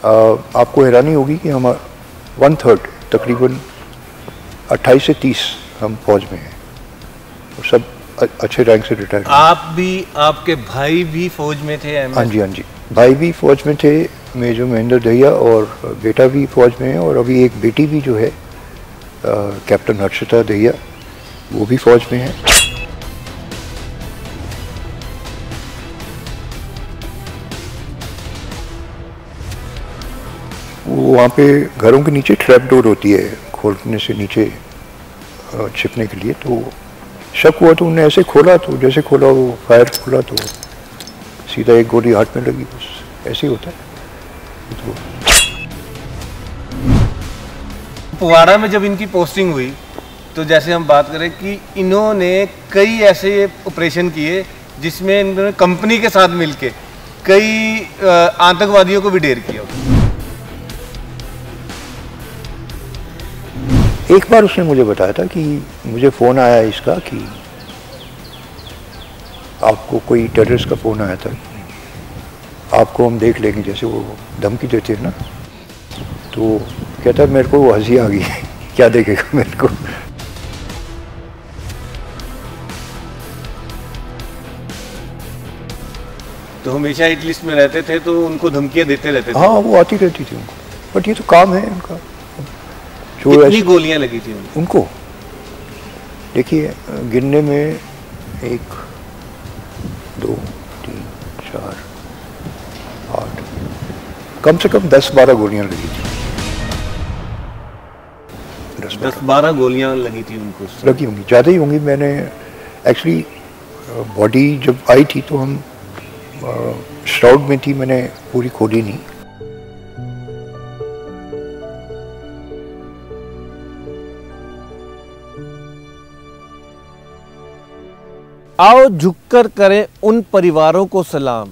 आपको हैरानी होगी कि हम 1/3 तकरीबन 28 से 30 हम फौज में हैं और सब अच्छे रैंक से रिटायर। आप भी, आपके भाई भी फौज में थे? हाँ जी, हाँ जी, भाई भी फौज में थे, मेजर महेंद्र दहिया, और बेटा भी फौज में है, और अभी एक बेटी भी जो है कैप्टन हर्षिता दहिया, वो भी फौज में है। वो वहाँ पे घरों के नीचे ट्रैप डोर होती है, खोलने से नीचे छिपने के लिए, तो शक हुआ तो उन्होंने ऐसे खोला, तो जैसे खोला वो फायर खुला तो सीधा एक गोली हाथ में लगी, बस ऐसे ही होता है। तो कुपवाड़ा में जब इनकी पोस्टिंग हुई तो जैसे हम बात करें कि इन्होंने कई ऐसे ऑपरेशन किए जिसमें इन्होंने कंपनी के साथ मिलके कई आतंकवादियों को भी ढेर किया। एक बार उसने मुझे बताया था कि मुझे फ़ोन आया इसका कि आपको कोई टेररिस्ट का फ़ोन आया था, आपको हम देख लेंगे, जैसे वो धमकी देते हैं ना, तो कहता है मेरे को वो हंसी आ गई क्या देखेगा मेरे को। तो हमेशा हिट लिस्ट में रहते थे, तो उनको धमकियां देते रहते थे? हाँ, वो आती रहती थी उनको, बट ये तो काम है उनका। कितनी गोलियां लगी थी उनको? देखिए, गिनने में 1 2 3 4 8 कम से कम 10-12 गोलियां लगी थी। 10-12 गोलियां लगी थी उनको? लगी होंगी, ज़्यादा ही होंगी। मैंने एक्चुअली बॉडी जब आई थी तो हम श्राउड में थी, मैंने पूरी खोली नहीं। आओ झुककर करें उन परिवारों को सलाम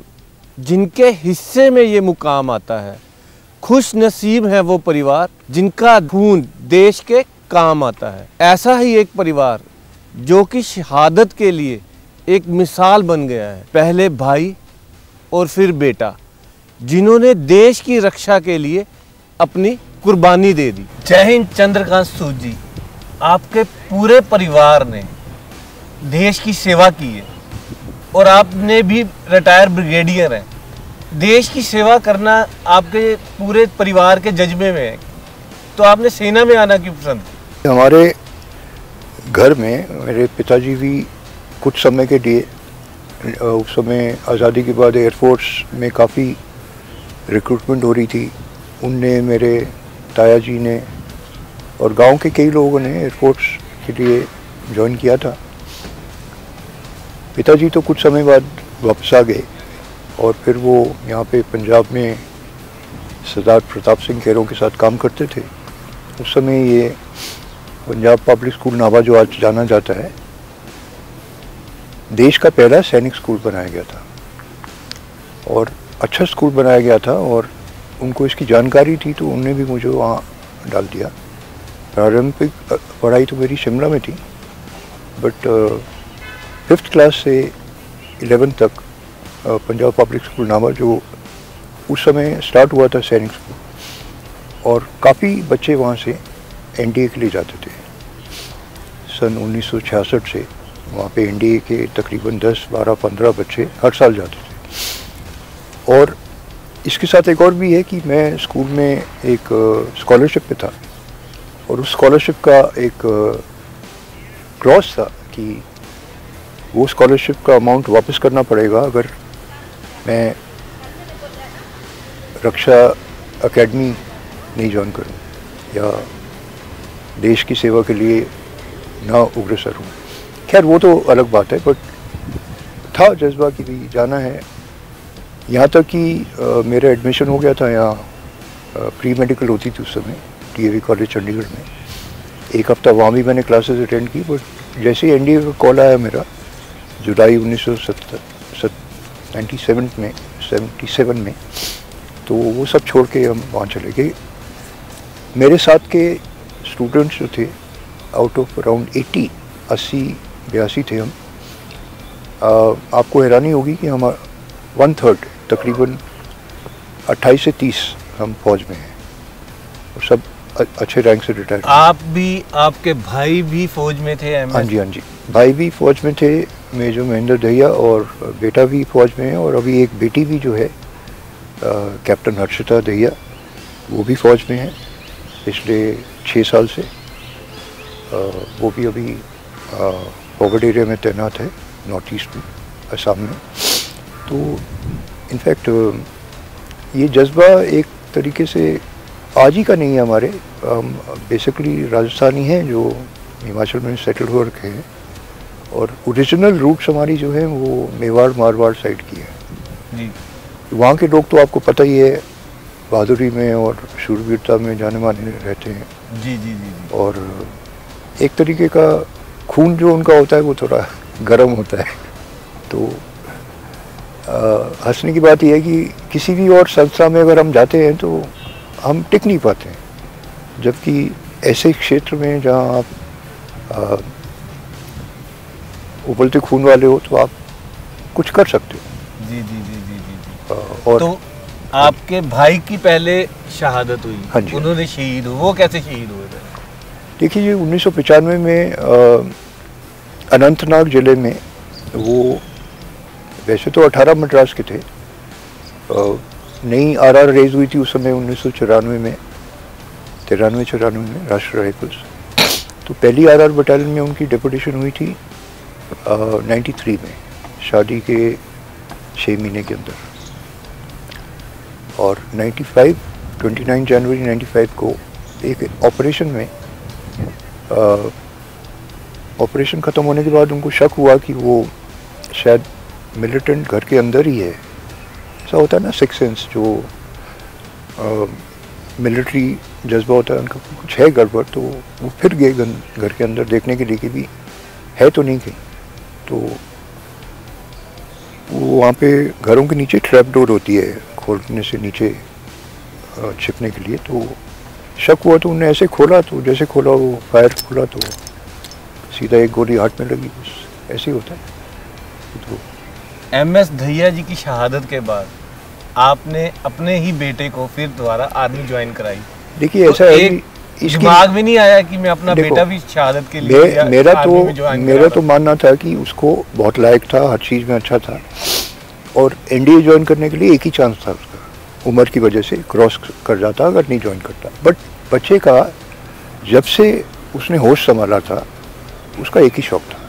जिनके हिस्से में ये मुकाम आता है। खुश नसीब है वो परिवार जिनका खून देश के काम आता है। ऐसा ही एक परिवार जो कि शहादत के लिए एक मिसाल बन गया है। पहले भाई और फिर बेटा, जिन्होंने देश की रक्षा के लिए अपनी कुर्बानी दे दी। जय हिंद चंद्रकांत सूद जी, आपके पूरे परिवार ने देश की सेवा की है और आपने भी रिटायर ब्रिगेडियर हैं। देश की सेवा करना आपके पूरे परिवार के जज्बे में है, तो आपने सेना में आना क्यों पसंद किया? हमारे घर में मेरे पिताजी भी कुछ समय के लिए, उस समय आज़ादी के बाद एयरफोर्स में काफ़ी रिक्रूटमेंट हो रही थी, उनने, मेरे ताया जी ने और गांव के कई लोगों ने एयरफोर्स के लिए ज्वाइन किया था। पिताजी तो कुछ समय बाद वापस आ गए और फिर वो यहाँ पे पंजाब में सरदार प्रताप सिंह खेरों के साथ काम करते थे। उस समय ये पंजाब पब्लिक स्कूल नाभा, जो आज जाना जाता है, देश का पहला सैनिक स्कूल बनाया गया था और अच्छा स्कूल बनाया गया था, और उनको इसकी जानकारी थी तो उनने भी मुझे वहाँ डाल दिया। प्रारंभिक पढ़ाई तो मेरी शिमला में थी, बट 5th क्लास से 11th तक पंजाब पब्लिक स्कूल नाभा, जो उस समय स्टार्ट हुआ था सैनिक स्कूल, और काफ़ी बच्चे वहाँ से एनडीए के लिए जाते थे। सन 1966 से वहाँ पे एनडीए के तकरीबन 10, 12, 15 बच्चे हर साल जाते थे। और इसके साथ एक और भी है कि मैं स्कूल में एक स्कॉलरशिप पे था, और उस स्कॉलरशिप का एक क्लॉज था कि वो स्कॉलरशिप का अमाउंट वापस करना पड़ेगा अगर मैं रक्षा एकेडमी नहीं ज्वाइन करूं या देश की सेवा के लिए ना अग्रसर हूं। खैर वो तो अलग बात है, बट था जज्बा कि भी जाना है। यहाँ तक कि मेरा एडमिशन हो गया था, यहाँ प्री मेडिकल होती थी उस समय डीएवी कॉलेज चंडीगढ़ में। एक हफ्ता वहाँ भी मैंने क्लासेस अटेंड की, बट जैसे ही एनडीए का कॉल आया मेरा जुलाई 1977 में, तो वो सब छोड़ के हम वहाँ चले गए। मेरे साथ के स्टूडेंट्स जो थे, आउट ऑफ अराउंड 80-82 थे हम। आपको हैरानी होगी कि हम 1/3 तकरीबन 28 से 30 हम फौज में हैं और सब अच्छे रैंक से रिटायर। आप भी, आपके भाई भी फौज में थे? हाँ जी, हाँ जी, भाई भी फौज में थे, मेजर महेंद्र दहिया, और बेटा भी फौज में है, और अभी एक बेटी भी जो है कैप्टन हर्षिता दहिया, वो भी फौज में है पिछले 6 साल से। वो भी अभी फॉरवर्ड एरिया में तैनात है, नॉर्थ ईस्ट में, असम में। तो इनफैक्ट ये जज्बा एक तरीके से आज ही का नहीं है हमारे, हम बेसिकली राजस्थानी हैं जो हिमाचल में सेटल हो रखे हैं, और ओरिजिनल रूट्स हमारी जो है वो मेवाड़ मारवाड़ साइड की है जी। वहाँ के लोग तो आपको पता ही है, बहादुरी में और शूरवीरता में जाने माने रहते हैं जी जी जी जी। और एक तरीके का खून जो उनका होता है वो थोड़ा गर्म होता है। तो हंसने की बात यह है कि किसी भी और संस्था में अगर हम जाते हैं तो हम टिक नहीं पाते हैं, जबकि ऐसे क्षेत्र में जहाँ आप उबलते खून वाले हो तो आप कुछ कर सकते हो। जी जी जी जी जी। और तो आपके भाई की पहले शहादत हुई? हाँ जी, उन्होंने शहीद हुए, वो कैसे शहीद हुए थे? देखिए जी, 1995 में अनंतनाग जिले में, वो वैसे तो 18 मद्रास के थे, नई आरआर रेज हुई थी उस समय 1994 में, 93-94 में, राष्ट्रीय राइफल्स। तो पहली आरआर बटालियन में उनकी डेपुटेशन हुई थी 93 में, शादी के 6 महीने के अंदर। और 29 जनवरी 95 को एक ऑपरेशन में, ऑपरेशन ख़त्म होने के बाद उनको शक हुआ कि वो शायद मिलिटेंट घर के अंदर ही है। ऐसा होता है ना, सिक्स सेंस, जो मिलिट्री जज्बा होता है उनका, कुछ है गड़बड़। तो वो फिर गए घर के अंदर देखने के लिए कि भी है तो नहीं कहीं। तो वो वहाँ पे घरों के नीचे ट्रैप डोर होती है, खोलने से नीचे छिपने के लिए। तो शक हुआ तो उन्होंने ऐसे खोला, तो जैसे खोला वो फायर खोला तो सीधा एक गोली हाथ में लगी, बस ऐसे ही होता है। तो MS दहिया जी की शहादत के बाद आपने अपने ही बेटे को फिर दोबारा आर्मी ज्वाइन कराई। देखिए, तो ऐसा है कि दिमाग में नहीं आया कि मैं अपना बेटा भी शहादत के लिए मेरा तो मानना था कि उसको बहुत लायक था, हर चीज़ में अच्छा था, और NDA ज्वाइन करने के लिए एक ही चांस था उसका, उम्र की वजह से क्रॉस कर जाता अगर नहीं ज्वाइन करता। बट बच्चे का जब से उसने होश संभाला था, उसका एक ही शौक था,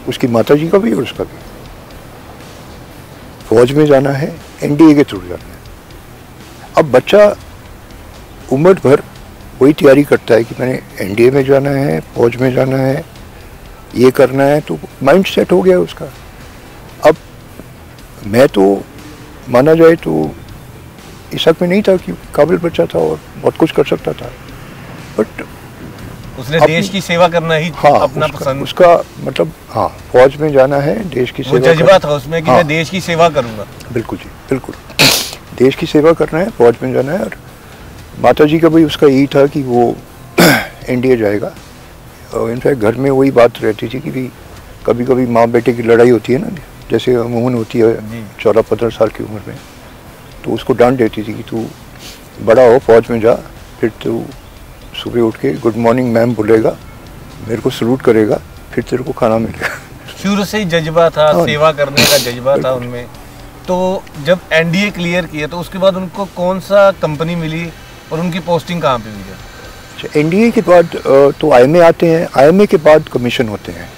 उसकी माताजी का भी और उसका भी, फौज में जाना है, NDA के थ्रू जाना है। अब बच्चा उम्र भर वही तैयारी करता है कि मैंने NDA में जाना है, फौज में जाना है, ये करना है, तो माइंड सेट हो गया उसका। अब मैं तो माना जाए तो इस हक में नहीं था कि काबिल बच्चा था और बहुत कुछ कर सकता था, बट उसने देश की सेवा करना ही अपना पसंद, उसका मतलब हाँ, फौज में जाना है, देश की सेवा, जज्बा था उसमें कि मैं देश की सेवा करूंगा। बिल्कुल जी, बिल्कुल, देश की सेवा करना है, फौज में जाना है। और माताजी का भी उसका यही था कि वो NDA जाएगा। और इनफैक्ट घर में वही बात रहती थी कि भी कभी कभी माँ बेटे की लड़ाई होती है ना, जैसे अमूमन होती है 14-15 साल की उम्र में, तो उसको डांट देती थी कि तू बड़ा हो, फौज में जा, फिर तू सुबह उठ के गुड मॉर्निंग मैम बोलेगा, मेरे को सलूट करेगा, फिर तेरे को खाना मिलेगा। शुरू से ही जज्बा था, सेवा करने का जज्बा था उनमें। तो जब NDA क्लियर किया तो उसके बाद उनको कौन सा कंपनी मिली और उनकी पोस्टिंग कहाँ पे हुई? अच्छा, NDA के बाद तो IMA आते हैं, IMA के बाद कमीशन होते हैं।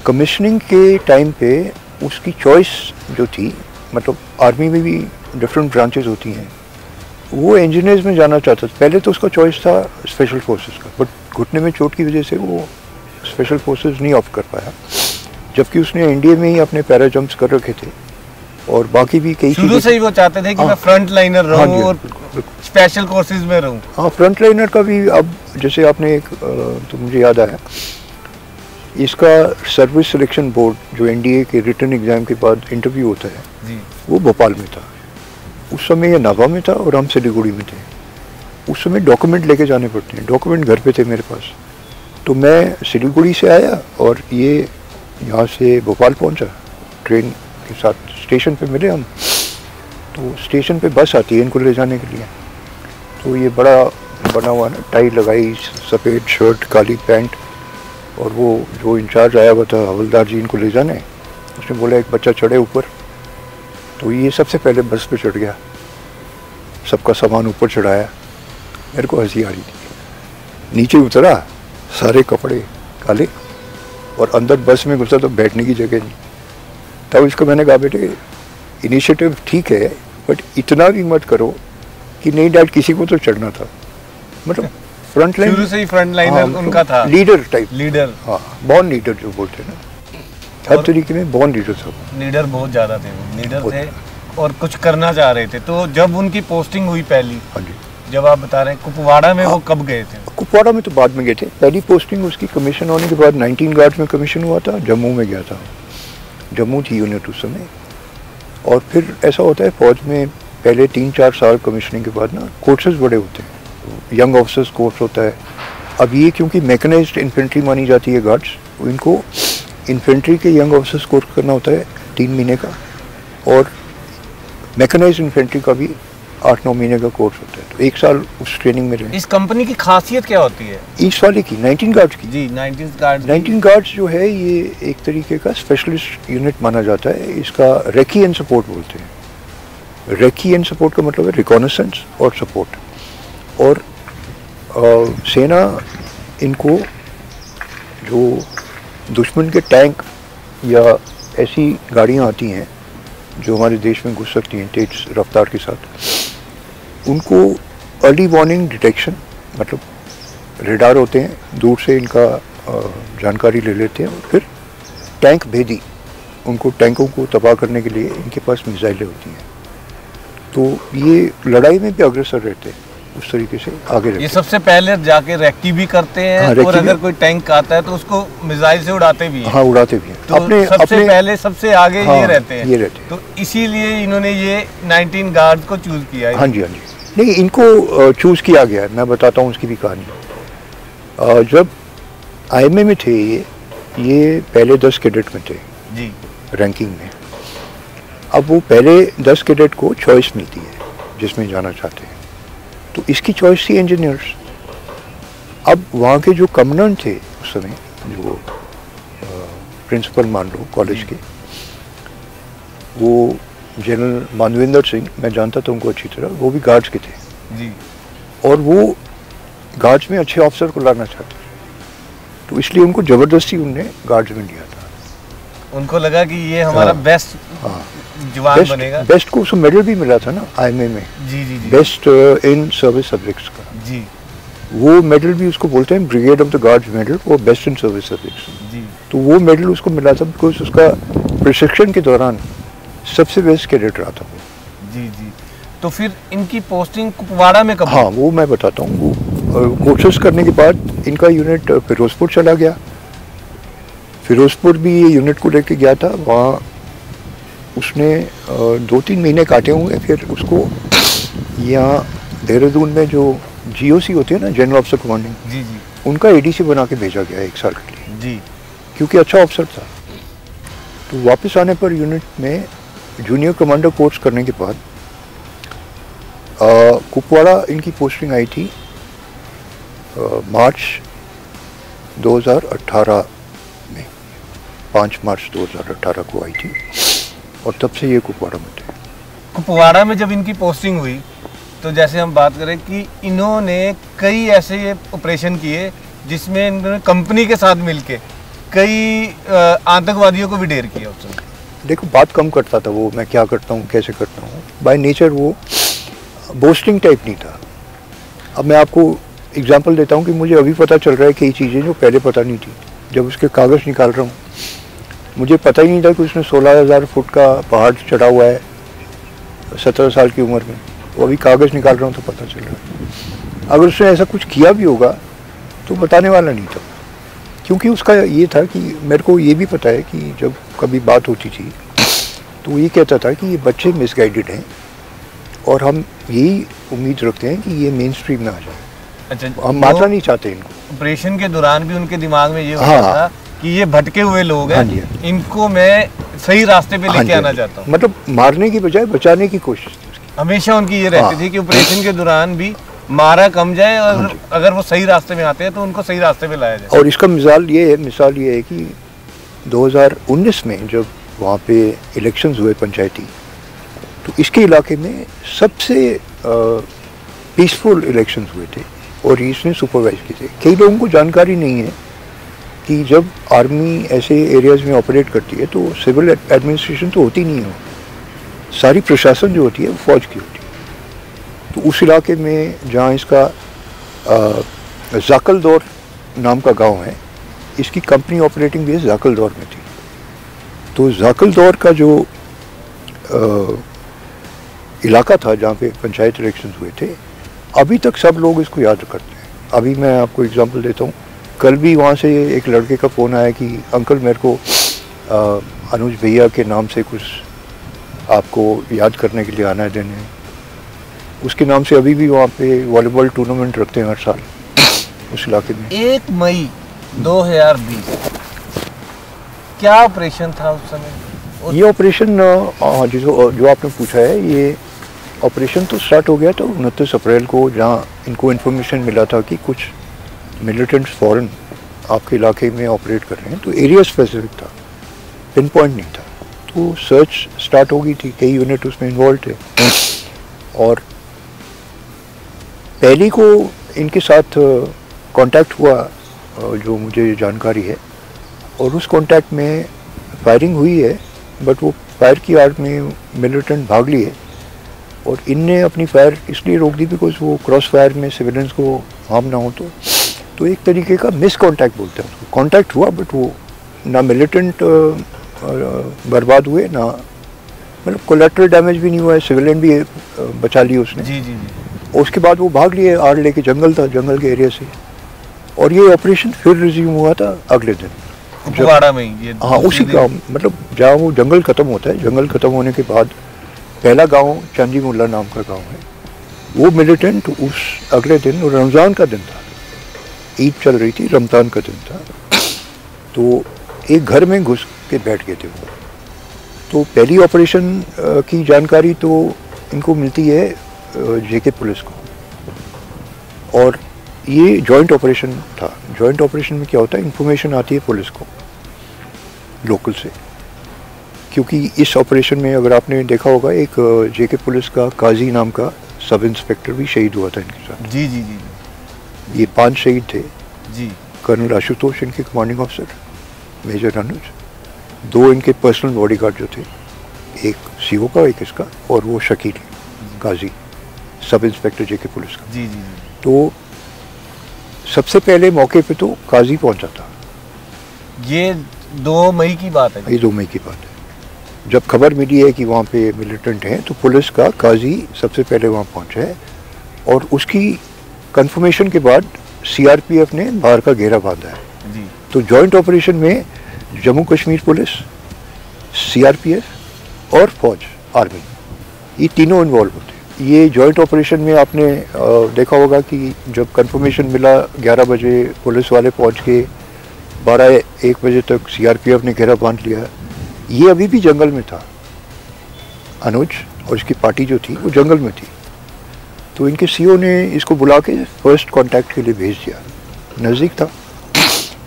कमीशनिंग के टाइम पे उसकी चॉइस जो थी, मतलब आर्मी में भी डिफरेंट ब्रांचेस होती हैं, वो इंजीनियर्स में जाना चाहता था। पहले तो उसका चॉइस था स्पेशल फोर्सेस का, बट घुटने में चोट की वजह से वो स्पेशल फोर्सेस नहीं ऑप्ट कर पाया, जबकि उसने NDA में ही अपने पैरा जंप्स कर रखे थे और बाकी भी कई शुरू से ही वो चाहते थे कि मैं फ्रंट लाइनर रहूं और स्पेशल कोर्सेज में रहूं। हाँ, फ्रंट लाइनर का भी, अब जैसे आपने एक तो मुझे याद आया, इसका सर्विस सिलेक्शन बोर्ड जो NDA के रिटन एग्जाम के बाद इंटरव्यू होता है जी, वो भोपाल में था। उस समय ये नाभा में था और हम सिलीगुड़ी में थे। उस समय डॉक्यूमेंट लेके जाने पड़ते हैं, डॉक्यूमेंट घर पे थे मेरे पास। तो मैं सिलीगुड़ी से आया और ये यहाँ से भोपाल पहुँचा, ट्रेन के साथ स्टेशन पे मिले हम। तो स्टेशन पे बस आती है इनको ले जाने के लिए। तो ये बड़ा बना हुआ ना, टाई लगाई, सफ़ेद शर्ट, काली पैंट, और वो जो इंचार्ज आया हुआ था हवलदार जी इनको ले जाने, उसने बोला एक बच्चा चढ़े ऊपर। तो ये सबसे पहले बस पे चढ़ गया, सबका सामान ऊपर चढ़ाया। मेरे को हंसी आ रही थी। नीचे उतरा, सारे कपड़े काले, और अंदर बस में घुसा तो बैठने की जगह नहीं। तब इसको मैंने कहा बेटे इनिशिएटिव ठीक है बट इतना भी मत करो कि नहीं डैड किसी को तो चढ़ना था। मतलब फ्रंट लाइन, शुरू से ही फ्रंट लाइनर उनका था, लीडर टाइप, लीडर। हाँ, बॉर्न लीडर जो बोलते हैं ना, हर तरीके में बॉर्न लीडर था। लीडर बहुत ज़्यादा थे, वो लीडर थे और कुछ करना चाह रहे थे। तो जब उनकी पोस्टिंग हुई पहली, हाँ जी, जब आप बता रहे हैं कुपवाड़ा में, वो कब गए थे? कुपवाड़ा में तो बाद में गए थे। पहली पोस्टिंग उसकी कमीशन होने के बाद 19 गार्ड्स में कमीशन हुआ था, जम्मू में गया था। जम्मू थी यूनिट उस समय। और फिर ऐसा होता है फौज में पहले 3-4 साल कमीशनिंग के बाद ना कोर्सेज बड़े होते हैं, यंग ऑफिसर्स कोर्स होता है। अब ये क्योंकि मैकेनाइज्ड इन्फेंट्री मानी जाती है गार्ड्स, इनको इन्फेंट्री के यंग ऑफिसर्स कोर्स करना होता है 3 महीने का, और मैकेनाइज्ड इन्फेंट्री का भी 8-9 महीने का कोर्स होता है। तो 1 साल उस ट्रेनिंग में रहे। इस कंपनी की खासियत क्या होती है? इस वाले की 19 गार्ड्स की, जी 19 गार्ड्स। 19 गार्ड्स जो है ये एक तरीके का स्पेशलिस्ट यूनिट माना जाता है। इसका रेकी एंड सपोर्ट बोलते हैं। रेकी एंड सपोर्ट का मतलब है रिकॉनेसेंस और सपोर्ट। और सेना इनको जो दुश्मन के टैंक या ऐसी गाड़ियां आती हैं जो हमारे देश में घुस सकती हैं तेज रफ्तार के साथ, उनको अर्ली वार्निंग डिटेक्शन, मतलब रेडार होते हैं, दूर से इनका जानकारी ले लेते हैं, और फिर टैंक भेदी, उनको टैंकों को तबाह करने के लिए इनके पास मिसाइलें होती हैं। तो ये लड़ाई में भी अग्रसर रहते हैं, उस तरीके से आगे रहते हैं। ये सबसे पहले जाके रेकी भी करते हैं, हाँ, और अगर कोई टैंक आता है तो उसको मिसाइल से उड़ाते भी हैं। हाँ, उड़ाते भी हैं। तो सबसे पहले सबसे आगे हाँ, ये रहते हैं। ये रहते हैं। तो इसीलिए इन्होंने ये 19 गार्ड को चूज किया है। हाँ जी, हाँ जी। नहीं, इनको चूज़ किया गया है। मैं बताता हूँ उसकी भी कहानी। जब आईएमए में थे ये पहले 10 कैडेट में थे जी, रैंकिंग में। अब वो पहले 10 कैडेट को चॉइस मिलती है जिसमें जाना चाहते हैं, तो इसकी चॉइस थी इंजीनियर्स। अब वहाँ के जो कमांडेंट थे उस समय, जो प्रिंसिपल मान लो कॉलेज के, वो जनरल मानवेंद्र सिंह, मैं जानता था उनको अच्छी तरह, वो भी गार्ड्स के थे जी। और वो गार्ड्स में अच्छे ऑफिसर को लाना चाहते थे, तो इसलिए उनको ज़बरदस्ती उनने गार्ड्स में लिया था। उनको लगा कि ये हमारा बेस्ट जवान बनेगा। बेस्ट को उसको मेडल भी मिला था ना आईएमए में, जी जी जी, बेस्ट इन सर्विस सब्जेक्ट्स का जी। वो मेडल भी उसको बोलते हैं brigade of the guards medal, वो बेस्ट इन सर्विस सब्जेक्ट्स जी। तो वो मेडल उसको मिला था बिकॉज उसका प्रशिक्षण के दौरान सबसे बेस्ट कैडेट रहा था वो। जी जी। तो फिर इनकी पोस्टिंग कुपवाड़ा में कब? हाँ, वो मैं बताता हूँ। वो कोर्सेस करने के बाद इनका यूनिट फिरोजपुर चला गया। फिरोजपुर भी ये यूनिट को लेके गया था। वहाँ उसने 2-3 महीने काटे होंगे। फिर उसको यहाँ देहरादून में जो जीओसी होती है ना, जनरल ऑफिसर कमांडिंग, जी जी, उनका एडीसी बना के भेजा गया 1 साल के लिए जी, क्योंकि अच्छा ऑफिसर था। तो वापस आने पर यूनिट में जूनियर कमांडर कोर्स करने के बाद कुपवाड़ा इनकी पोस्टिंग आई थी मार्च 2018 में, 5 मार्च 2018 को आई थी, और तब से ये कुपवाड़ा में थे। कुपवाड़ा में जब इनकी पोस्टिंग हुई तो जैसे हम बात करें कि इन्होंने कई ऐसे ये ऑपरेशन किए जिसमें इन्होंने कंपनी के साथ मिलके कई आतंकवादियों को भी ढेर किया उस समय। देखो, बात कम करता था वो, मैं क्या करता हूँ कैसे करता हूँ, बाय नेचर वो बोस्टिंग टाइप नहीं था। अब मैं आपको एग्जांपल देता हूँ कि मुझे अभी पता चल रहा है कई चीज़ें जो पहले पता नहीं थी। जब उसके कागज़ निकाल रहा हूँ, मुझे पता ही नहीं था कि उसने 16,000 फुट का पहाड़ चढ़ा हुआ है 17 साल की उम्र में। वो अभी कागज़ निकाल रहा हूँ तो पता चल रहा है। अगर उसने ऐसा कुछ किया भी होगा तो बताने वाला नहीं था, क्योंकि उसका ये था कि मेरे को ये भी पता है कि जब कभी बात होती थी तो वो ये कहता था कि ये बच्चे मिसगाइडेड हैं और हम यही उम्मीद रखते हैं कि ये मेन स्ट्रीम में आ जाए। अच्छा, हम मारना नहीं चाहते इनको। ऑपरेशन के दौरान भी उनके दिमाग में ये होता हाँ, था कि ये भटके हुए लोग हैं, हाँ जी, हाँ। इनको मैं सही रास्ते पे हाँ लेके जी, आना चाहता हूँ। मतलब मारने की बजाय बचाने की कोशिश थी। हमेशा उनकी ये रहती थी कि ऑपरेशन के दौरान भी मारा कम जाए और अगर वो सही रास्ते में आते हैं तो उनको सही रास्ते पे लाया जाए। और इसका मिसाल ये है कि 2019 में जब वहाँ पे इलेक्शंस हुए पंचायती, तो इसके इलाके में सबसे पीसफुल इलेक्शंस हुए थे और इसने सुपरवाइज किए थे। कई लोगों को जानकारी नहीं है कि जब आर्मी ऐसे एरियाज़ में ऑपरेट करती है तो सिविल एडमिनिस्ट्रेशन तो होती नहीं है, सारी प्रशासन जो होती है वो फौज की होती है। तो उस इलाके में जहाँ इसका जाकल दौर नाम का गांव है, इसकी कंपनी ऑपरेटिंग बेस जाकल दौर में थी। तो जाकल दौर का जो इलाका था जहाँ पे पंचायत इलेक्शन हुए थे, अभी तक सब लोग इसको याद करते हैं। अभी मैं आपको एग्जांपल देता हूँ, कल भी वहाँ से एक लड़के का फ़ोन आया कि अंकल मेरे को अनुज भैया के नाम से कुछ आपको याद करने के लिए आना है देने। उसके नाम से अभी भी वहाँ पे वॉलीबॉल टूर्नामेंट रखते हैं हर साल उस इलाके में। 1 मई 2020 क्या ऑपरेशन था उस समय? ये ऑपरेशन जो आपने पूछा है, ये ऑपरेशन तो स्टार्ट हो गया था 29 अप्रैल को, जहाँ इनको इन्फॉर्मेशन मिला था कि कुछ मिलिटेंट्स फॉरेन आपके इलाके में ऑपरेट कर रहे हैं। तो एरिया स्पेसिफिक था, पिन पॉइंट नहीं था। तो सर्च स्टार्ट हो गई थी, कई यूनिट उसमें इन्वॉल्व थे। और पहली को इनके साथ कांटेक्ट हुआ जो मुझे जानकारी है, और उस कांटेक्ट में फायरिंग हुई है, बट वो फायर की आड़ में मिलिटेंट भाग लिए और इनने अपनी फायर इसलिए रोक दी बिकॉज वो क्रॉस फायर में सिविलियंस को हार्म ना हो। तो एक तरीके का मिस कॉन्टैक्ट बोलते हैं उसको। कॉन्टैक्ट हुआ बट वो ना मिलिटेंट बर्बाद हुए, ना मतलब कोलेटरल डैमेज भी नहीं हुआ है, सिविलियन भी बचा लिए उसने। जी जी जी। और उसके बाद वो भाग लिए आड़ लेके, जंगल था, जंगल के एरिया से। और ये ऑपरेशन फिर रिज्यूम हुआ था अगले दिन कुपवाड़ा में। ये हाँ, उसी गाँव, मतलब जहाँ वो जंगल खत्म होता है। जंगल खत्म होने के बाद पहला गांव चांदी मुल्ला नाम का गांव है। वो मिलिटेंट उस अगले दिन, रमज़ान का दिन था, ईद चल रही थी, रमज़ान का दिन था, तो एक घर में घुस के बैठ गए थे वो। तो पहली ऑपरेशन की जानकारी तो इनको मिलती है जेके पुलिस को, और ये जॉइंट ऑपरेशन था। जॉइंट ऑपरेशन में क्या होता है, इंफॉर्मेशन आती है पुलिस को लोकल से, क्योंकि इस ऑपरेशन में अगर आपने देखा होगा एक जेके पुलिस का काजी नाम का सब इंस्पेक्टर भी शहीद हुआ था इनके साथ। जी जी जी। ये 5 शहीद थे जी। कर्नल आशुतोष इनके कमांडिंग ऑफिसर, मेजर अनुज, 2 इनके पर्सनल बॉडीगार्ड जो थे, एक सीओ का, एक इसका, और वो शकील काजी सब इंस्पेक्टर जेके पुलिस का। जी जी जी। तो सबसे पहले मौके पे तो काजी पहुंचा था। ये 2 मई की बात है। ये 2 मई की बात है। जब खबर मिली है कि वहाँ पे मिलिटेंट हैं, तो पुलिस का काजी सबसे पहले वहाँ पहुँचा है, और उसकी कंफर्मेशन के बाद सीआरपीएफ ने बाहर का घेरा बांधा है। जी। तो जॉइंट ऑपरेशन में जम्मू कश्मीर पुलिस, सीआरपीएफ और फौज, आर्मी, ये तीनों इन्वॉल्व होते हैं। ये जॉइंट ऑपरेशन में आपने देखा होगा कि जब कंफर्मेशन मिला 11 बजे पुलिस वाले पहुँच के, 12-1 बजे तक सीआरपीएफ ने घेरा बांध लिया। ये अभी भी जंगल में था, अनुज और इसकी पार्टी जो थी वो जंगल में थी। तो इनके सीओ ने इसको बुला के फर्स्ट कांटेक्ट के लिए भेज दिया। नज़दीक था,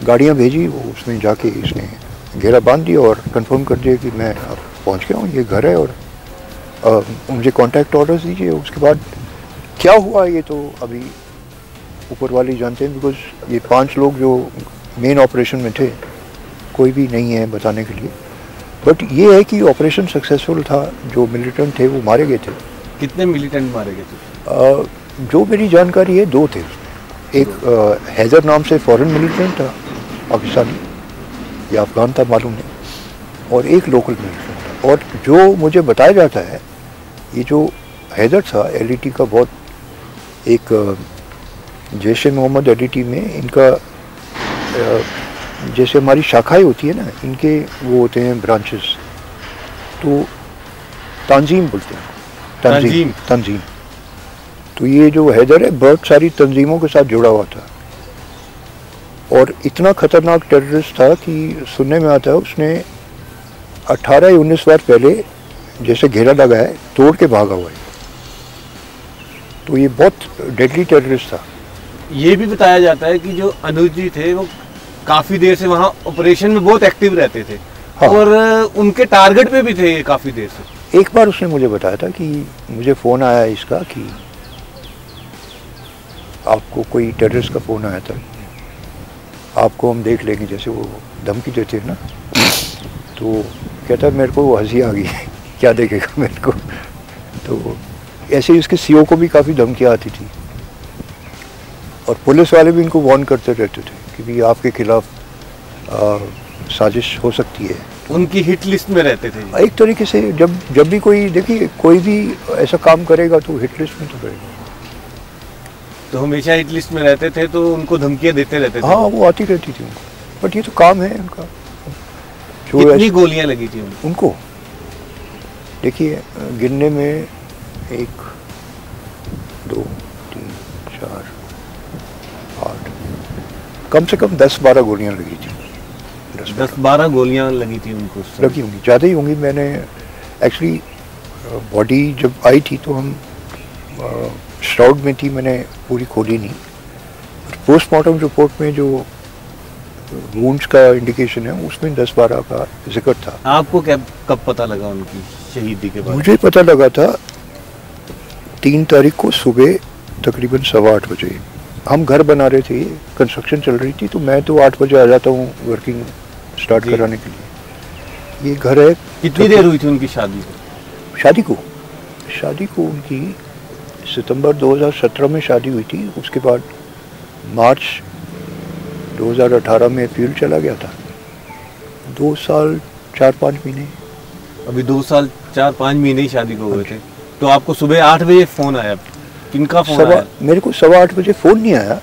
गाड़ियाँ भेजी, वो उसमें जाके इसने घेरा बांध दिया और कंफर्म कर दिया कि मैं अब पहुँच गया हूँ, ये घर है, और मुझे कांटेक्ट ऑर्डर्स दीजिए। उसके बाद क्या हुआ ये तो अभी ऊपर वाले जानते हैं, बिकॉज ये 5 लोग जो मेन ऑपरेशन में थे, कोई भी नहीं है बताने के लिए। बट ये है कि ऑपरेशन सक्सेसफुल था, जो मिलिटेंट थे वो मारे गए थे। कितने मिलिटेंट मारे गए थे? जो मेरी जानकारी है 2 थे उसमें। एक हैदर नाम से फॉरेन मिलिटेंट था, पाकिस्तानी या अफगान था मालूम नहीं, और एक लोकल मिलिटेंट था। और जो मुझे बताया जाता है, ये जो हैदर था एलईटी का बहुत, एक जैश ए मोहम्मद एलईटी में इनका जैसे हमारी शाखाएं होती है ना, इनके वो होते हैं ब्रांचेस, तो तंजीम बोलते हैं, तंजीम। तो ये जो हैदर है बहुत सारी तंजीमों के साथ जुड़ा हुआ था, और इतना खतरनाक टेररिस्ट था कि सुनने में आता है उसने 18 या 19 बार पहले जैसे घेरा लगा है तोड़ के भागा हुआ है। तो ये बहुत डेडली टेररिस्ट था। ये भी बताया जाता है कि जो अनुज जी थे वो काफ़ी देर से वहाँ ऑपरेशन में बहुत एक्टिव रहते थे। हाँ। और उनके टारगेट पे भी थे काफ़ी देर से। एक बार उसने मुझे बताया था कि मुझे फ़ोन आया इसका कि आपको कोई टेररिस्ट का फ़ोन आया था, आपको हम देख लेंगे, जैसे वो धमकी देते हैं ना। तो कहता है मेरे को वो हंसी आ गई क्या देखेगा मेरे को। तो ऐसे ही उसके सीओ को भी काफ़ी धमकियाँ आती थी और पुलिस वाले भी इनको वार्न करते रहते थे कि भी आपके खिलाफ साजिश हो सकती है। उनकी हिट लिस्ट में रहते थे एक तरीके से। जब भी कोई, देखिए कोई भी ऐसा काम करेगा तो हिट लिस्ट में तो रहेगा। तो हमेशा हिट लिस्ट में रहते थे, तो उनको धमकियां देते रहते थे। हाँ, वो आती रहती थी उनको, बट ये तो काम है उनका। कितनी गोलियां लगी थी उनको? देखिए गिनने में 1 2 3 4 8 कम से कम 10-12 गोलियां लगी थी। 10-12 गोलियां लगी थी उनको? लगी होंगी, ज़्यादा ही होंगी। मैंने एक्चुअली बॉडी जब आई थी तो हम श्राउड में थी, मैंने पूरी खोली नहीं। पोस्टमार्टम रिपोर्ट में जो वुंड्स का इंडिकेशन है उसमें 10-12 का जिक्र था। आपको कब पता लगा उनकी शहीदी के बाद? मुझे पता लगा था 3 तारीख को सुबह तकरीबन 8:15 बजे। हम घर बना रहे थे, कंस्ट्रक्शन चल रही थी, तो मैं तो 8 बजे आ जाता हूँ वर्किंग स्टार्ट कराने के लिए। ये घर है। कितनी देर हुई थी उनकी शादी को? शादी को उनकी सितंबर 2017 में शादी हुई थी। उसके बाद मार्च 2018 में अप्रैल चला गया था। 2 साल 4-5 महीने। अभी 2 साल 4-5 महीने ही शादी को हुए थे। तो आपको सुबह 8 बजे फ़ोन आया? किनका फ़ोन आया? मेरे को 8:15 बजे फ़ोन नहीं आया।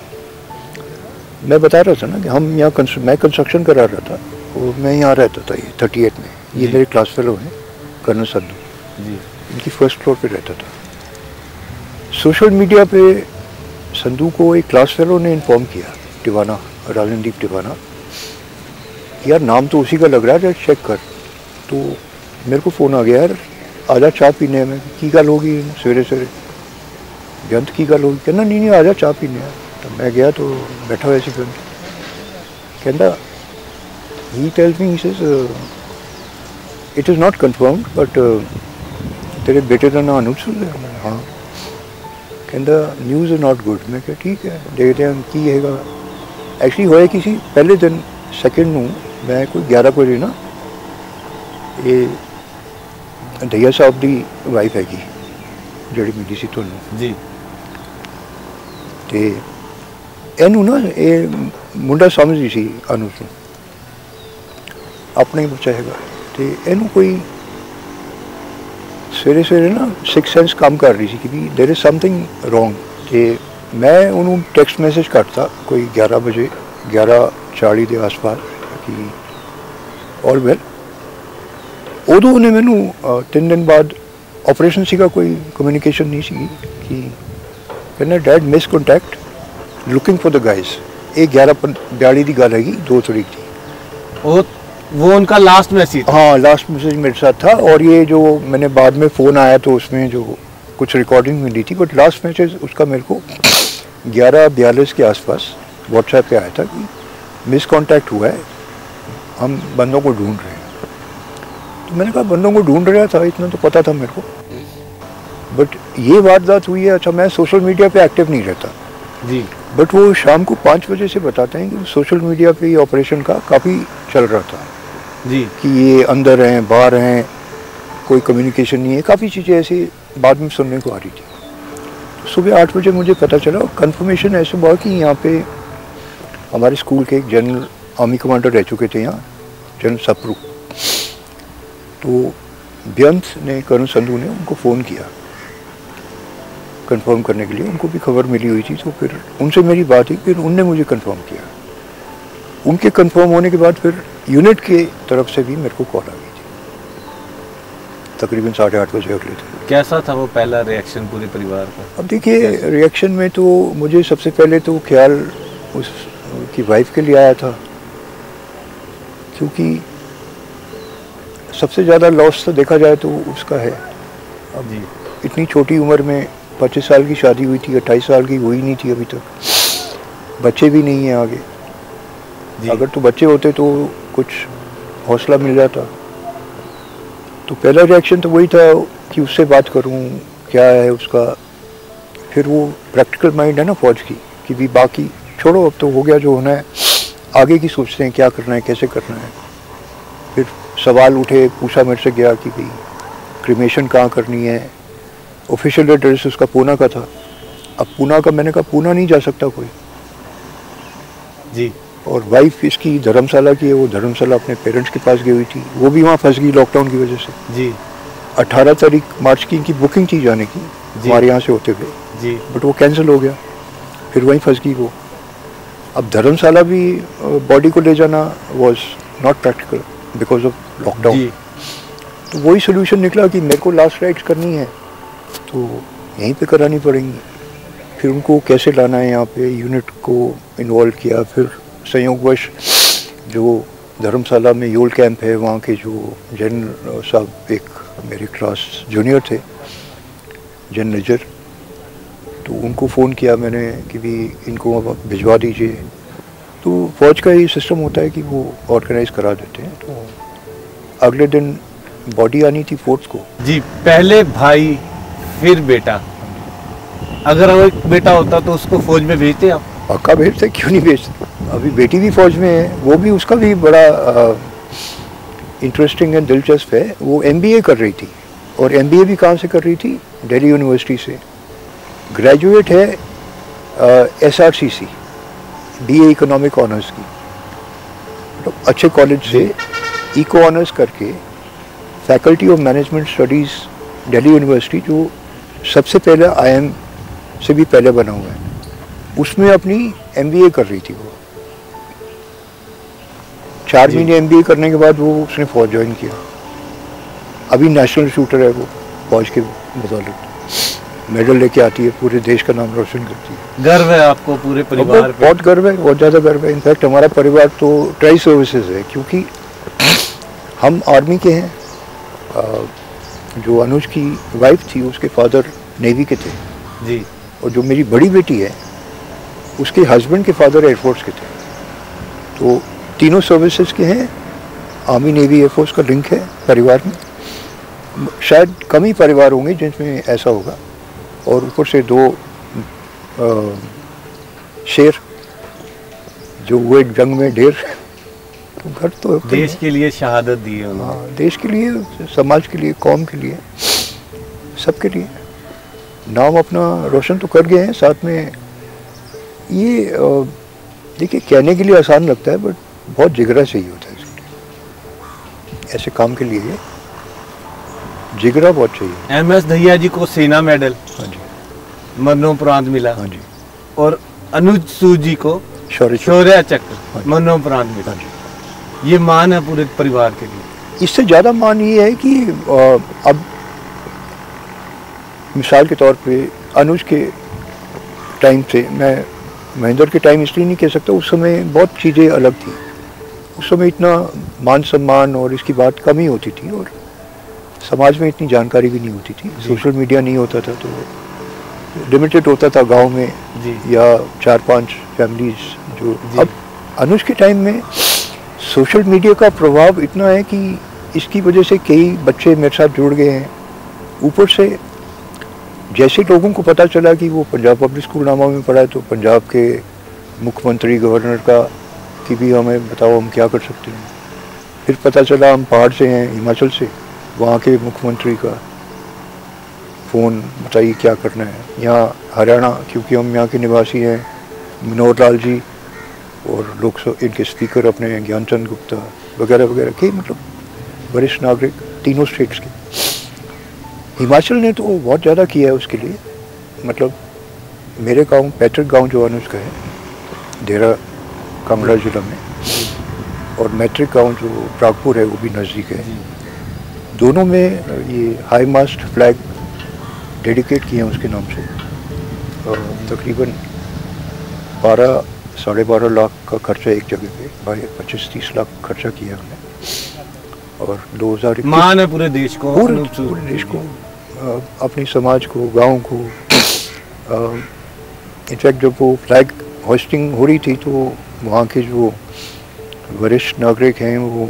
मैं बता रहा था ना कि हम यहाँ मैं कंस्ट्रक्शन करा रहा था और मैं यहाँ रहता था, ये 38 में। ये मेरे क्लास फेलो हैं कर्नल संधू जी, इनकी फर्स्ट फ्लोर पे रहता था। सोशल मीडिया पे संधू को एक क्लास फेलो ने इन्फॉर्म किया, टिवाना, राजनदीप टिवाना, यार नाम तो उसी का लग रहा है, चेक कर। तो मेरे को फ़ोन आ गया, यार आजा चाय पीने में। की गल होगी सवेरे सवेरे, बेअंत की गल होगी? कहना नहीं आजा चाय पीने। तो मैं गया तो बैठा हुआ सी बेअंत, कहता he tells me, he says it is not confirmed but तेरे बेटे का नाम अनुज है? हाँ। कहता न्यूज़ इज़ नॉट गुड। मैं क्या ठीक है देखते हैं की हैगा। एक्चुअली होया किसी पहले दिन सैकेंड नूं मैं कोई 11 बजे ना, ये दहिया साहब की वाइफ हैगी ਜਿਹੜੀ ਮਿਲੀ ਸੀ ਤੁਹਾਨੂੰ ਜੀ, ਤੇ ਇਹਨੂੰ ਨਾ ਇਹ ਮੁੰਡਾ ਸਮਝਦੀ ਸੀ ਅਨੁਜ ਨੂੰ, ਆਪਣਾ ਹੀ ਬੱਚਾ ਹੈਗਾ। ਤੇ ਇਹਨੂੰ ਕੋਈ ਸਵੇਰੇ ਸਵੇਰੇ ਨਾ ਸਿਕਸ ਸੈਂਸ ਕੰਮ ਕਰ ਰਹੀ ਸੀ ਕਿ ਵੀ ਦੇਰ ਇਜ਼ ਸਮਥਿੰਗ ਰੋਂਗ। ਤੇ ਮੈਂ ਉਹਨੂੰ ਟੈਕਸਟ ਮੈਸੇਜ ਕਰਤਾ ਕੋਈ 11 ਵਜੇ 11:40 ਦੇ ਆਸ-ਪਾਸ ਕਿ ਆਲ ਵੈਲ। ਉਦੋਂ ਉਹਨੇ ਮੈਨੂੰ 3 ਦਿਨ ਬਾਅਦ ऑपरेशन सीगा, कोई कम्युनिकेशन नहीं सी कि कहना dad miss contact looking for the guys. ये 11:42 की गल हैगी, 2 तारीख थी। वो उनका लास्ट मैसेज? हाँ, लास्ट मैसेज मेरे साथ था। और ये जो मैंने बाद में फ़ोन आया तो उसमें जो कुछ रिकॉर्डिंग मिली थी, बट लास्ट मैसेज उसका मेरे को 11:42 के आसपास व्हाट्सएप पे आया था कि मिस कॉन्टैक्ट हुआ है, हम बंदों को ढूंढ रहे हैं। तो मैंने कहा बंदों को ढूंढ रहा था, इतना तो पता था मेरे को, बट ये वारदात हुई है। अच्छा, मैं सोशल मीडिया पे एक्टिव नहीं रहता जी, बट वो शाम को 5 बजे से बताते हैं कि सोशल मीडिया पे ये ऑपरेशन का काफ़ी चल रहा था जी, कि ये अंदर हैं बाहर हैं, कोई कम्युनिकेशन नहीं है, काफ़ी चीज़ें ऐसी बाद में सुनने को आ रही थी। तो सुबह 8 बजे मुझे पता चला, कंफर्मेशन ऐसे हुआ कि यहाँ पे हमारे स्कूल के एक जनरल आर्मी कमांडर रह चुके थे यहाँ, जनरल सप्रू। तो बेअंत ने, कर्नल संधू ने उनको फ़ोन किया कंफर्म करने के लिए। उनको भी खबर मिली हुई थी, तो फिर उनसे मेरी बात हुई, फिर उनने मुझे कंफर्म किया। उनके कंफर्म होने के बाद फिर यूनिट के तरफ से भी मेरे को कॉल आ गई थी, तकरीबन 8:30 बजे अगले दिन। कैसा था वो पहला रिएक्शन पूरे परिवार का? अब देखिए रिएक्शन में तो मुझे सबसे पहले तो ख्याल उसकी वाइफ के लिए आया था, क्योंकि सबसे ज़्यादा लॉस तो देखा जाए तो उसका है। अब इतनी छोटी उम्र में 25 साल की शादी हुई थी, 28 साल की हुई नहीं थी अभी तक, बच्चे भी नहीं हैं आगे। अगर तो बच्चे होते तो कुछ हौसला मिल जाता। तो पहला रिएक्शन तो वही था कि उससे बात करूं, क्या है उसका। फिर वो प्रैक्टिकल माइंड है ना फौज की, कि भी बाकी छोड़ो, अब तो हो गया जो होना है, आगे की सोचते हैं क्या करना है, कैसे करना है। फिर सवाल उठे, पूछा मेरे से गया कि भाई क्रिमेशन कहाँ करनी है। ऑफिशियल एड्रेस उसका पूना का था। अब पूना का, मैंने कहा पूना नहीं जा सकता कोई जी। और वाइफ इसकी धर्मशाला की है, वो धर्मशाला अपने पेरेंट्स के पास गई हुई थी, वो भी वहाँ फंस गई लॉकडाउन की वजह से जी। 18 तारीख मार्च की इनकी बुकिंग थी जाने की हमारे यहाँ से होते हुए जी। बट वो कैंसिल हो गया, फिर वहीं फंस गई वो। अब धर्मशाला भी बॉडी को ले जाना was not practical because of lockdown. तो वही सोल्यूशन निकला कि मेरे को लास्ट राइड्स करनी है तो यहीं पे करानी पड़ेंगी। फिर उनको कैसे लाना है यहाँ पे, यूनिट को इन्वॉल्व किया। फिर संयोगवश जो धर्मशाला में योल कैंप है, वहाँ के जो जनरल साहब एक मेरे क्लास जूनियर थे, जन नजर, तो उनको फ़ोन किया मैंने कि भी इनको भिजवा दीजिए। तो फौज का ये सिस्टम होता है कि वो ऑर्गेनाइज करा देते हैं। तो अगले दिन बॉडी आनी थी 4th को। जी, पहले भाई फिर बेटा। अगर वो एक बेटा होता तो उसको फौज में भेजते आप? पक्का भेजते, क्यों नहीं भेजते। अभी बेटी भी फौज में है, वो भी, उसका भी बड़ा इंटरेस्टिंग एंड दिलचस्प है। वो MBA कर रही थी और MBA भी कहाँ से कर रही थी, दिल्ली यूनिवर्सिटी से। ग्रेजुएट है SRCC BA इकोनॉमिक ऑनर्स की, तो अच्छे कॉलेज से इको ऑनर्स करके faculty of management studies Delhi university, जो सबसे पहले IIM से भी पहले बना हुआ है, उसमें अपनी MBA कर रही थी वो। 4 महीने MBA करने के बाद वो उसने फौज ज्वाइन किया। अभी नेशनल शूटर है वो, फौज के बदौलत मेडल लेके आती है, पूरे देश का नाम रोशन करती है। गर्व है आपको पूरे परिवार पे? बहुत गर्व है, बहुत ज़्यादा गर्व है। इनफैक्ट हमारा परिवार तो ट्राई सर्विसेज है, क्योंकि हम आर्मी के हैं। जो अनुज की वाइफ थी उसके फादर नेवी के थे जी, और जो मेरी बड़ी बेटी है उसके हस्बैंड के फादर एयरफोर्स के थे। तो तीनों सर्विसेज के हैं, आर्मी नेवी एयरफोर्स का लिंक है परिवार में। शायद कम ही परिवार होंगे जिनमें ऐसा होगा। और ऊपर से 2 शेर जो हुए जंग में ढेर, तो घर तो देश के लिए शहादत दी है उन्होंने। हाँ, देश के लिए, समाज के लिए, कौम के लिए, सबके लिए नाम अपना रोशन तो कर गए हैं। साथ में ये देखिए, कहने के लिए आसान लगता है बट बहुत जिगरा चाहिए होता है इसके लिए। ऐसे काम के लिए जिगरा बहुत चाहिए। MS दहिया जी को सेना मेडल, हाँ जी, मरणोपरांत मिला। हाँ जी। और अनुज सूद जी को शौर्य चक्र मरणोपरांत मिला। हाँ जी। ये मान है पूरे परिवार के लिए। इससे ज़्यादा मान ये है कि अब मिसाल के तौर पे अनुज के टाइम से, मैं महेंद्र के टाइम इसलिए नहीं कह सकता, उस समय बहुत चीज़ें अलग थी। उस समय इतना मान सम्मान और इसकी बात कम ही होती थी और समाज में इतनी जानकारी भी नहीं होती थी। सोशल मीडिया नहीं होता था, तो लिमिटेड होता था गांव में या 4-5 फैमिलीज जो। अब अनुज के टाइम में सोशल मीडिया का प्रभाव इतना है कि इसकी वजह से कई बच्चे मेरे साथ जुड़ गए हैं। ऊपर से जैसे लोगों को पता चला कि वो पंजाब पब्लिक स्कूल नामा में पढ़ा है, तो पंजाब के मुख्यमंत्री, गवर्नर का कि भी हमें बताओ हम क्या कर सकते हैं। फिर पता चला हम पहाड़ से हैं, हिमाचल से, वहाँ के मुख्यमंत्री का फ़ोन, बताइए क्या करना है। यहाँ हरियाणा, क्योंकि हम यहाँ के निवासी हैं, मनोहर लाल जी और लोकसभा इनके स्पीकर अपने ज्ञानचंद गुप्ता वगैरह वगैरह के, मतलब वरिष्ठ नागरिक तीनों स्टेट्स के। हिमाचल ने तो बहुत ज़्यादा किया है उसके लिए। मतलब मेरे गांव, पैतृक गांव जो अनुज का है, देहरा कांगड़ा जिला में, और मैट्रिक गांव जो प्रागपुर है वो भी नज़दीक है। दोनों में ये हाई मास्ट फ्लैग डेडिकेट किए हैं उसके नाम से। और तकरीबन 12-12.5 लाख का खर्चा एक जगह पे, भाई 25-30 लाख खर्चा किया हमने। और 2000 मान है पूरे देश को, पूरे देश को, अपने समाज को, गांव को, इनफैक्ट जब वो फ्लैग होस्टिंग हो रही थी तो वहाँ के जो वरिष्ठ नागरिक हैं वो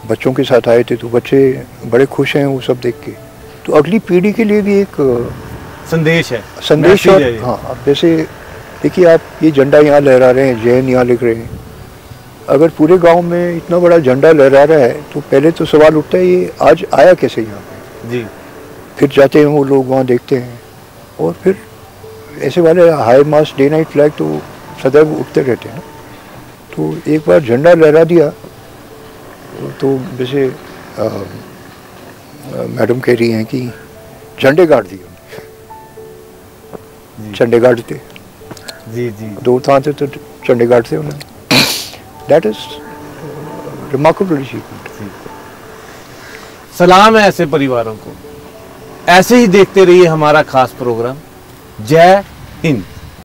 बच्चों के साथ आए थे, तो बच्चे बड़े खुश हैं वो सब देख के। तो अगली पीढ़ी के लिए भी एक संदेश है, संदेश। और हाँ, अब जैसे देखिए आप ये झंडा यहाँ लहरा रहे हैं, जैन यहाँ लिख रहे हैं, अगर पूरे गांव में इतना बड़ा झंडा लहरा रहा है तो पहले तो सवाल उठता है ये आज आया कैसे यहाँ पे जी। फिर जाते हैं वो लोग वहाँ देखते हैं, और फिर ऐसे वाले high mast day night flag तो सदैव उठते रहते हैं ना। तो एक बार झंडा लहरा दिया तो जैसे मैडम कह रही हैं कि झंडे गाड़ दिए, झंडे गाड़ते जी जी, दो था थे तो झंडे गाड़ते उन्होंने। That is remarkable achievement. सलाम है ऐसे परिवारों को। ऐसे ही देखते रहिए हमारा खास प्रोग्राम। जय हिंद।